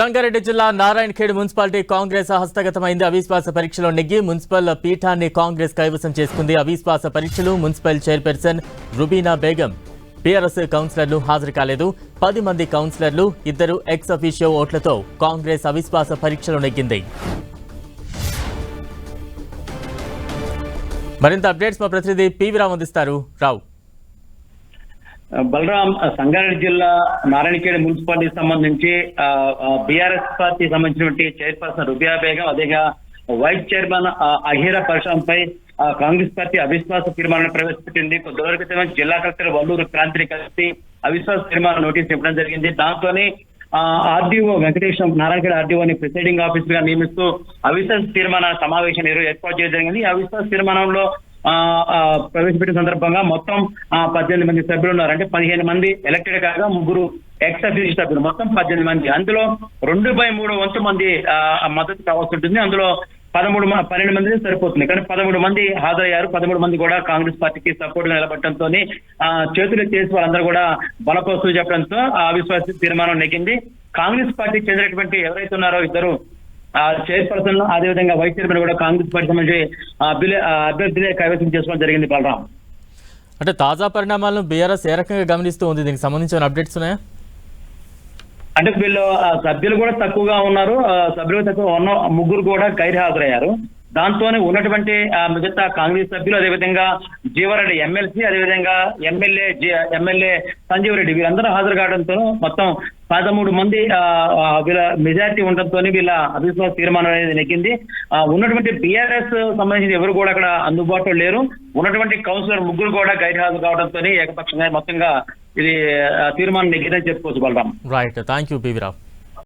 సంగారెడ్డి జిల్లా నారాయణఖేడ్ మున్సిపాలిటీ కాంగ్రెస్ హస్తగతమైంది. అవిశ్వాస పరీక్షలో నెగ్గి మున్సిపల్ పీఠాన్ని కాంగ్రెస్ కైవసం చేసుకుంది. అవిశ్వాస పరీక్షలు municipal chairperson Rubina Begum TRS కౌన్సిలర్లు హాజరు కాలేదు. 10 మంది కౌన్సిలర్లు 2 ఎక్స్ అఫీషియో ఓట్లతో కాంగ్రెస్ అవిశ్వాస పరీక్షలో నెగ్గింది. మరింత అప్డేట్స్ మా ప్రతినిధి పివి రావు అందిస్తారు. రావు. బలరాం, సంగారెడ్డి జిల్లా నారాయణఖేడ్ మున్సిపాలిటీకి సంబంధించి బీఆర్ఎస్ పార్టీ సంబంధించినటువంటి చైర్పర్సన్ రుబియా బేగం, అదేగా వైస్ చైర్మన్ అహీరా పర్షాన్ పై కాంగ్రెస్ పార్టీ అవిశ్వాస తీర్మానాన్ని ప్రవేశపెట్టింది. కొద్ది రోజుల క్రితం జిల్లా కలెక్టర్ వల్లూరు క్రాంతిని కలిసి అవిశ్వాస తీర్మానం నోటీస్ ఇవ్వడం జరిగింది. దాంతోనే ఆర్డీఓ వెంకటేశ్వరం నారాయణఖేడ్ ఆర్డీఓని ప్రిసైడింగ్ ఆఫీసర్ గా నియమిస్తూ అవిశ్వాస తీర్మాన సమావేశం ఏర్పాటు చేయడం జరిగింది. అవిశ్వాస తీర్మానంలో ప్రవేశపెట్టిన సందర్భంగా మొత్తం 18 మంది సభ్యులు ఉన్నారు. అంటే 15 మంది ఎలక్టెడ్ కాగా 3 ఎక్స్ అఫీషియల్ సభ్యులు, మొత్తం 18 మంది. అందులో 2/3 వంతు మంది మద్దతు కావాల్సి ఉంటుంది. అందులో 12 మంది సరిపోతుంది, కానీ 13 మంది హాజరయ్యారు. 13 మంది కూడా కాంగ్రెస్ పార్టీకి సపోర్ట్ గా నిలబడటంతో చేతులు చేసి వాళ్ళందరూ కూడా బలపోస్తూ చెప్పడంతో అవిశ్వాస తీర్మానం నెగ్గింది. కాంగ్రెస్ పార్టీకి చెందినటువంటి ఎవరైతే ఉన్నారో 2 చైర్పర్సన్, అదేవిధంగా వైస్ చైర్మన్ కూడా కాంగ్రెస్ పార్టీ సంబంధించి అభ్యర్థులే కైవసం చేసుకోవడం జరిగింది. బలరాం, అంటే తాజా పరిణామాలను బీఆర్ఎస్ ఏ రకంగా గమనిస్తూ ఉంది? దీనికి సంబంధించిన అప్డేట్స్ ఉన్నాయా? అంటే వీళ్ళు సభ్యులు కూడా తక్కువగా ఉన్నారు. సభ్యులు తక్కువ ఉన్న 3 కూడా గైర్ హాజరయ్యారు. దాంతోనే ఉన్నటువంటి మిగతా కాంగ్రెస్ సభ్యులు, అదేవిధంగా జీవారెడ్డి ఎమ్మెల్సీ, అదేవిధంగా ఎమ్మెల్యే సంజీవ్ రెడ్డి వీళ్ళందరూ హాజరు కావడంతో మొత్తం 13 మంది వీళ్ళ మెజారిటీ ఉండడంతో వీళ్ళ అవిశ్వాస తీర్మానం అనేది నెగ్గింది. ఉన్నటువంటి బీఆర్ఎస్ సంబంధించిన ఎవరు కూడా అక్కడ అందుబాటులో లేరు. ఉన్నటువంటి కౌన్సిలర్ 3 కూడా గైర్ హాజరు కావడంతో ఏకపక్షంగా మొత్తంగా ఇది తీర్మానం నెగ్గిందని చెప్పుకోవచ్చు. Balaram. Right, thank you PV Rao.